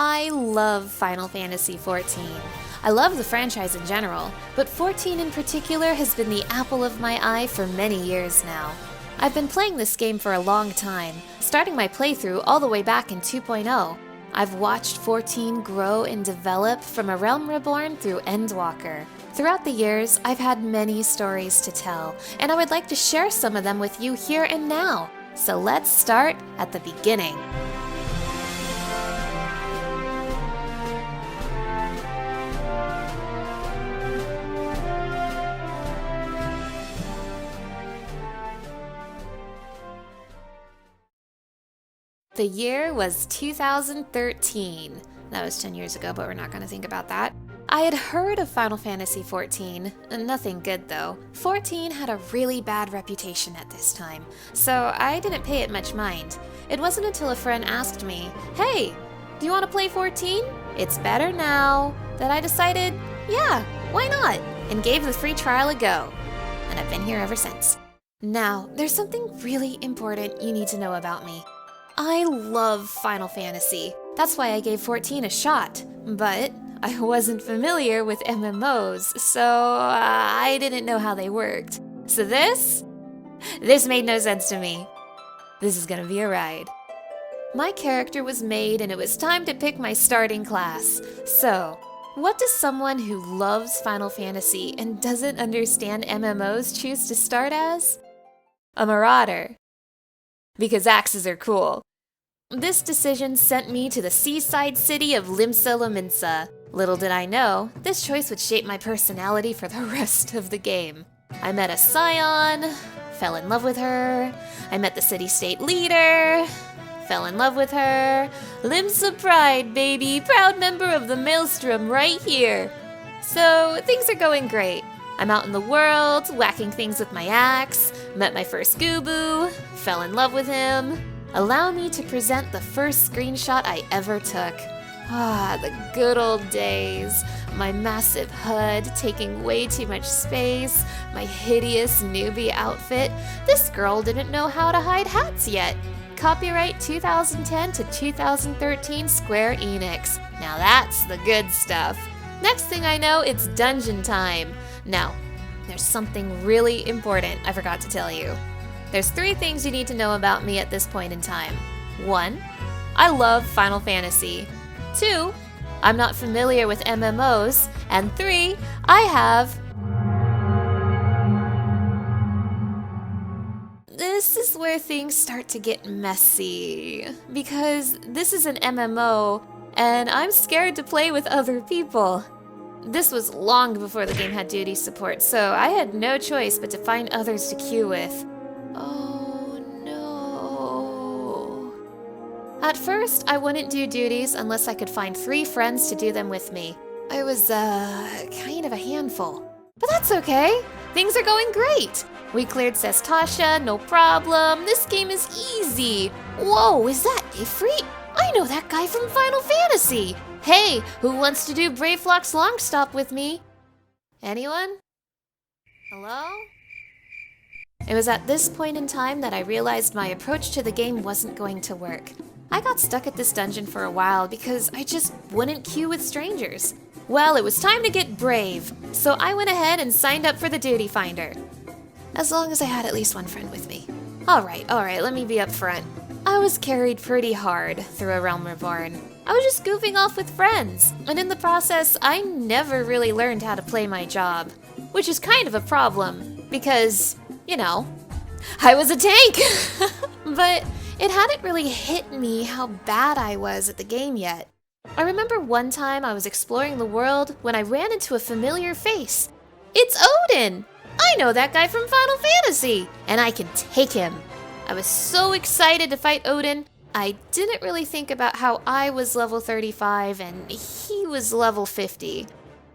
I love Final Fantasy XIV. I love the franchise in general, but 14 in particular has been the apple of my eye for many years now. I've been playing this game for a long time, starting my playthrough all the way back in 2.0. I've watched 14 grow and develop from A Realm Reborn through Endwalker. Throughout the years, I've had many stories to tell, and I would like to share some of them with you here and now. So let's start at the beginning. The year was 2013. That was 10 years ago, but we're not going to think about that. I had heard of Final Fantasy XIV, nothing good though. 14 had a really bad reputation at this time, so I didn't pay it much mind. It wasn't until a friend asked me, "Hey, do you want to play 14? It's better now," that I decided, yeah, why not? And gave the free trial a go. And I've been here ever since. Now, there's something really important you need to know about me. I love Final Fantasy. That's why I gave 14 a shot. But I wasn't familiar with MMOs, so I didn't know how they worked. So this made no sense to me. This is gonna be a ride. My character was made and it was time to pick my starting class. So, what does someone who loves Final Fantasy and doesn't understand MMOs choose to start as? A marauder. Because axes are cool. This decision sent me to the seaside city of Limsa Lominsa. Little did I know, this choice would shape my personality for the rest of the game. I met a scion, fell in love with her. I met the city-state leader, fell in love with her. Limsa pride, baby, proud member of the Maelstrom right here. So things are going great. I'm out in the world, whacking things with my axe, met my first Gubu, fell in love with him. Allow me to present the first screenshot I ever took. Ah, the good old days. My massive HUD taking way too much space, my hideous newbie outfit. This girl didn't know how to hide hats yet. Copyright 2010 to 2013 Square Enix. Now that's the good stuff. Next thing I know, it's dungeon time. Now, there's something really important I forgot to tell you. There's 3 things you need to know about me at this point in time. 1, I love Final Fantasy. 2, I'm not familiar with MMOs. And 3, I have... This is where things start to get messy. Because this is an MMO, and I'm scared to play with other people. This was long before the game had duty support, so I had no choice but to find others to queue with. Oh no. At first, I wouldn't do duties unless I could find 3 friends to do them with me. I was, kind of a handful. But that's okay. Things are going great. We cleared Sestasha, no problem. This game is easy. Whoa, is that Ifrit? I know that guy from Final Fantasy. Hey, who wants to do Braveflock's long stop with me? Anyone? Hello? It was at this point in time that I realized my approach to the game wasn't going to work. I got stuck at this dungeon for a while because I just wouldn't queue with strangers. Well, it was time to get brave, so I went ahead and signed up for the Duty Finder. As long as I had at least one friend with me. Alright, let me be up front. I was carried pretty hard through A Realm Reborn. I was just goofing off with friends, and in the process, I never really learned how to play my job. Which is kind of a problem, because, you know, I was a tank! But it hadn't really hit me how bad I was at the game yet. I remember one time I was exploring the world when I ran into a familiar face. It's Odin! I know that guy from Final Fantasy, and I can take him. I was so excited to fight Odin, I didn't really think about how I was level 35 and he was level 50.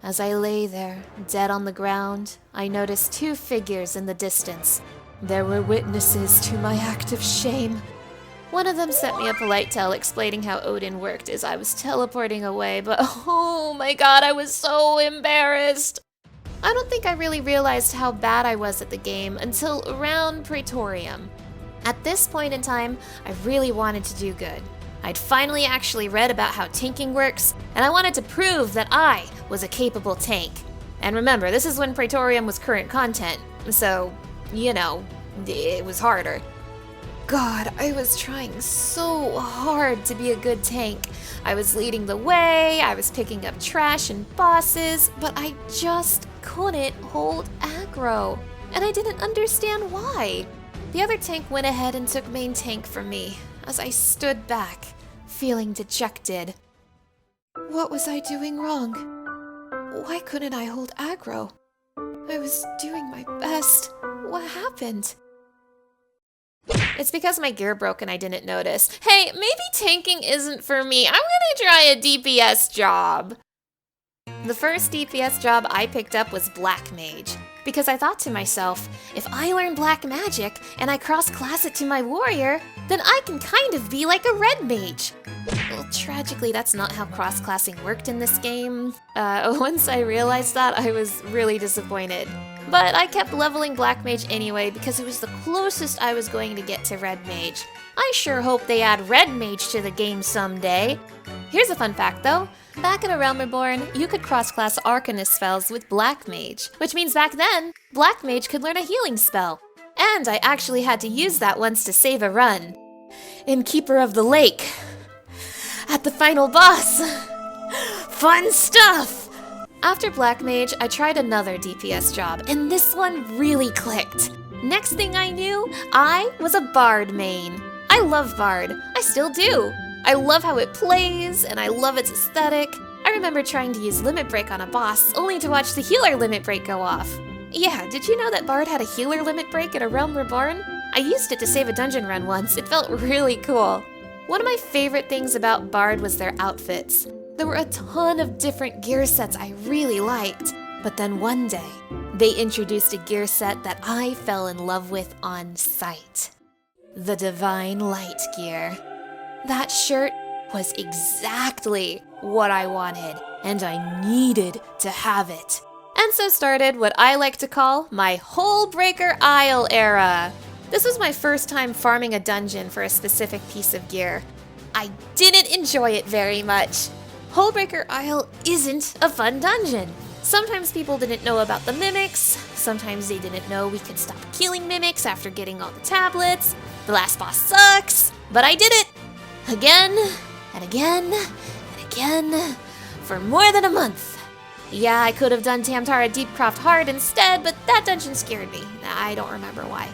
As I lay there, dead on the ground, I noticed 2 figures in the distance. There were witnesses to my act of shame. One of them sent me a polite tell explaining how Odin worked as I was teleporting away, but oh my god, I was so embarrassed. I don't think I really realized how bad I was at the game until around Praetorium. At this point in time, I really wanted to do good. I'd finally actually read about how tanking works, and I wanted to prove that I was a capable tank. And remember, this is when Praetorium was current content, so, you know, it was harder. God, I was trying so hard to be a good tank. I was leading the way, I was picking up trash and bosses, but I just couldn't hold aggro. And I didn't understand why. The other tank went ahead and took main tank from me as I stood back, feeling dejected. What was I doing wrong? Why couldn't I hold aggro? I was doing my best. What happened? It's because my gear broke and I didn't notice. Hey, maybe tanking isn't for me. I'm gonna try a DPS job. The first DPS job I picked up was Black Mage, because I thought to myself, if I learn black magic and I cross-class it to my warrior, then I can kind of be like a red mage. Well, tragically, that's not how cross-classing worked in this game. Once I realized that, I was really disappointed. But I kept leveling Black Mage anyway because it was the closest I was going to get to Red Mage. I sure hope they add Red Mage to the game someday. Here's a fun fact though. Back in A Realm Reborn, you could cross-class Arcanist spells with Black Mage, which means back then, Black Mage could learn a healing spell. And I actually had to use that once to save a run. In Keeper of the Lake. At the final boss. Fun stuff! After Black Mage, I tried another DPS job, and this one really clicked. Next thing I knew, I was a Bard main. I love Bard. I still do. I love how it plays, and I love its aesthetic. I remember trying to use Limit Break on a boss, only to watch the healer Limit Break go off. Yeah, did you know that Bard had a healer Limit Break in A Realm Reborn? I used it to save a dungeon run once. It felt really cool. One of my favorite things about Bard was their outfits. There were a ton of different gear sets I really liked. But then one day, they introduced a gear set that I fell in love with on sight. The Divine Light gear. That shirt was exactly what I wanted, and I needed to have it. And so started what I like to call my Hullbreaker Isle era. This was my first time farming a dungeon for a specific piece of gear. I didn't enjoy it very much. Hullbreaker Isle isn't a fun dungeon. Sometimes people didn't know about the mimics, sometimes they didn't know we could stop killing mimics after getting all the tablets. The last boss sucks, but I did it! Again, and again, and again, for more than a month. Yeah, I could have done Tamtara Deepcroft Hard instead, but that dungeon scared me. I don't remember why.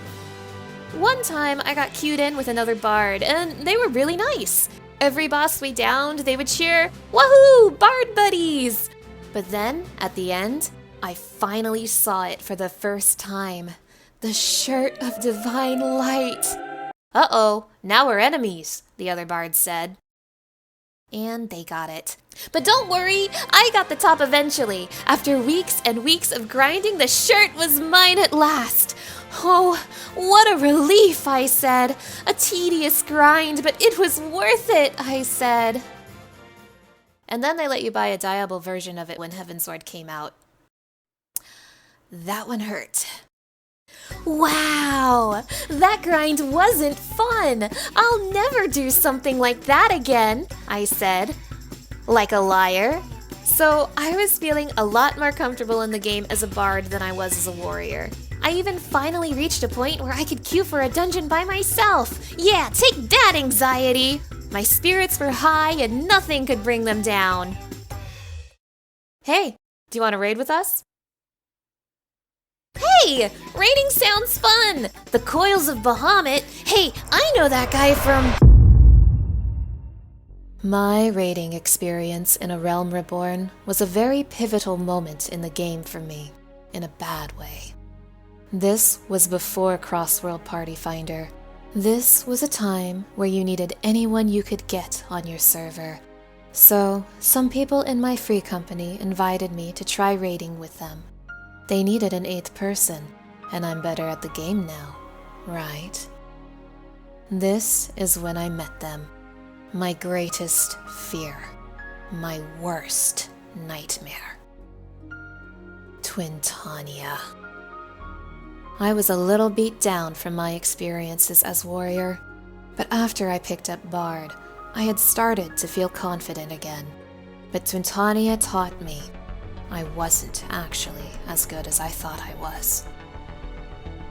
One time, I got queued in with another bard, and they were really nice. Every boss we downed, they would cheer, "Woohoo, Bard buddies!" But then, at the end, I finally saw it for the first time. The shirt of Divine Light. Uh-oh, now we're enemies, the other bards said. And they got it. But don't worry, I got the top eventually. After weeks and weeks of grinding, the shirt was mine at last. Oh, what a relief, I said. A tedious grind, but it was worth it, I said. And then they let you buy a dyeable version of it when Heavensward came out. That one hurt. Wow, that grind wasn't fun. I'll never do something like that again, I said. Like a liar. So I was feeling a lot more comfortable in the game as a bard than I was as a warrior. I even finally reached a point where I could queue for a dungeon by myself. Yeah, take that, anxiety! My spirits were high and nothing could bring them down. Hey, do you want to raid with us? Hey, raiding sounds fun! The Coils of Bahamut. Hey, I know that guy from... My raiding experience in A Realm Reborn was a very pivotal moment in the game for me, in a bad way. This was before Crossworld Party Finder. This was a time where you needed anyone you could get on your server. So, some people in my free company invited me to try raiding with them. They needed an 8th person, and I'm better at the game now, right? This is when I met them. My greatest fear. My worst nightmare. Twintania. I was a little beat down from my experiences as warrior, but after I picked up Bard, I had started to feel confident again, but Twintania taught me I wasn't actually as good as I thought I was.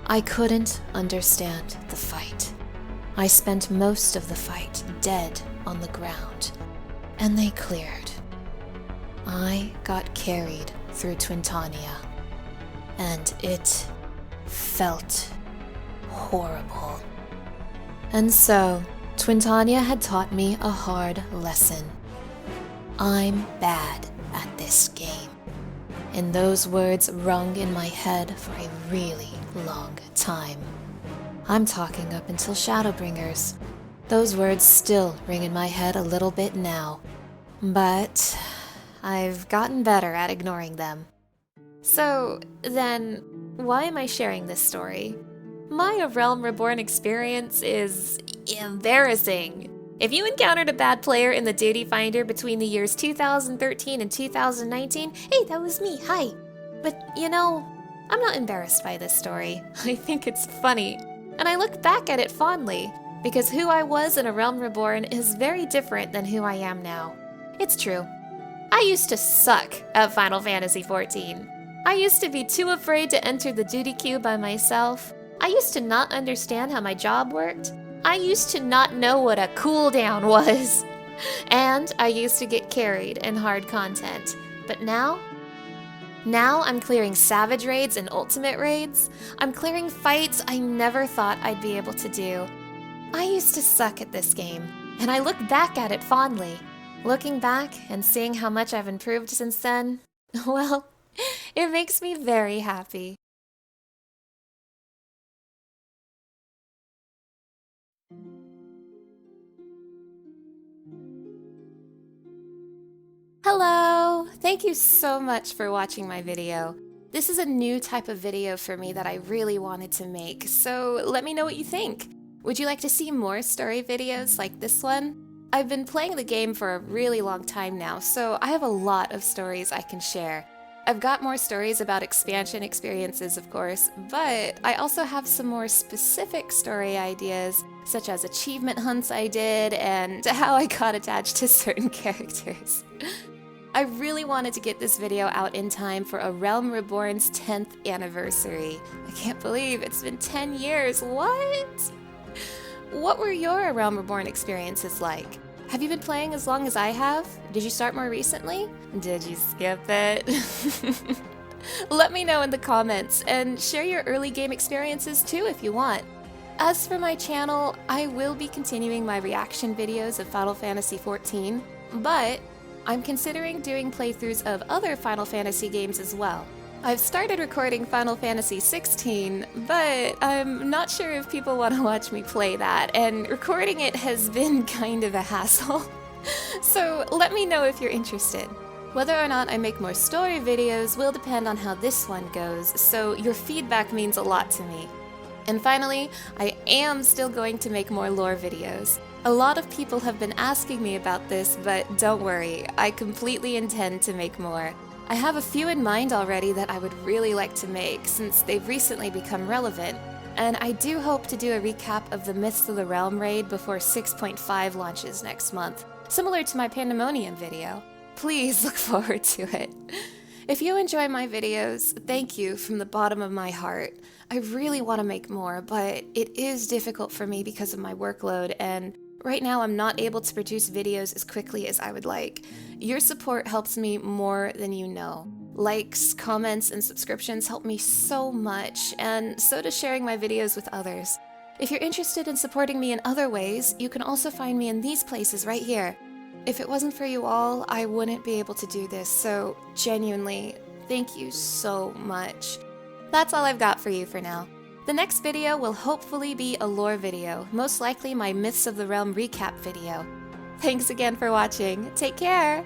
I couldn't understand the fight. I spent most of the fight dead on the ground, and they cleared. I got carried through Twintania, and it felt horrible. And so, Twintania had taught me a hard lesson. I'm bad at this game. And those words rung in my head for a really long time. I'm talking up until Shadowbringers. Those words still ring in my head a little bit now, but I've gotten better at ignoring them. So then, why am I sharing this story? My A Realm Reborn experience is embarrassing. If you encountered a bad player in the Duty Finder between the years 2013 and 2019, hey, that was me, hi. But you know, I'm not embarrassed by this story. I think it's funny, and I look back at it fondly, because who I was in A Realm Reborn is very different than who I am now. It's true. I used to suck at Final Fantasy XIV. I used to be too afraid to enter the duty queue by myself. I used to not understand how my job worked. I used to not know what a cooldown was. And I used to get carried in hard content. But now I'm clearing Savage raids and Ultimate raids. I'm clearing fights I never thought I'd be able to do. I used to suck at this game, and I look back at it fondly. Looking back and seeing how much I've improved since then, well, it makes me very happy. Hello! Thank you so much for watching my video. This is a new type of video for me that I really wanted to make, so let me know what you think. Would you like to see more story videos like this one? I've been playing the game for a really long time now, so I have a lot of stories I can share. I've got more stories about expansion experiences, of course, but I also have some more specific story ideas, such as achievement hunts I did and how I got attached to certain characters. I really wanted to get this video out in time for A Realm Reborn's 10th anniversary. I can't believe it's been 10 years, what? What were your A Realm Reborn experiences like? Have you been playing as long as I have? Did you start more recently? Did you skip it? Let me know in the comments, and share your early game experiences too if you want. As for my channel, I will be continuing my reaction videos of Final Fantasy XIV, but I'm considering doing playthroughs of other Final Fantasy games as well. I've started recording Final Fantasy XVI, but I'm not sure if people want to watch me play that, and recording it has been kind of a hassle. So let me know if you're interested. Whether or not I make more story videos will depend on how this one goes, so your feedback means a lot to me. And finally, I am still going to make more lore videos. A lot of people have been asking me about this, but don't worry, I completely intend to make more. I have a few in mind already that I would really like to make, since they've recently become relevant, and I do hope to do a recap of the Myths of the Realm raid before 6.5 launches next month, similar to my Pandaemonium video. Please look forward to it. If you enjoy my videos, thank you from the bottom of my heart. I really want to make more, but it is difficult for me because of my workload, and right now I'm not able to produce videos as quickly as I would like. Your support helps me more than you know. Likes, comments, and subscriptions help me so much, and so does sharing my videos with others. If you're interested in supporting me in other ways, you can also find me in these places right here. If it wasn't for you all, I wouldn't be able to do this, so genuinely, thank you so much. That's all I've got for you for now. The next video will hopefully be a lore video, most likely my Myths of the Realm recap video. Thanks again for watching. Take care!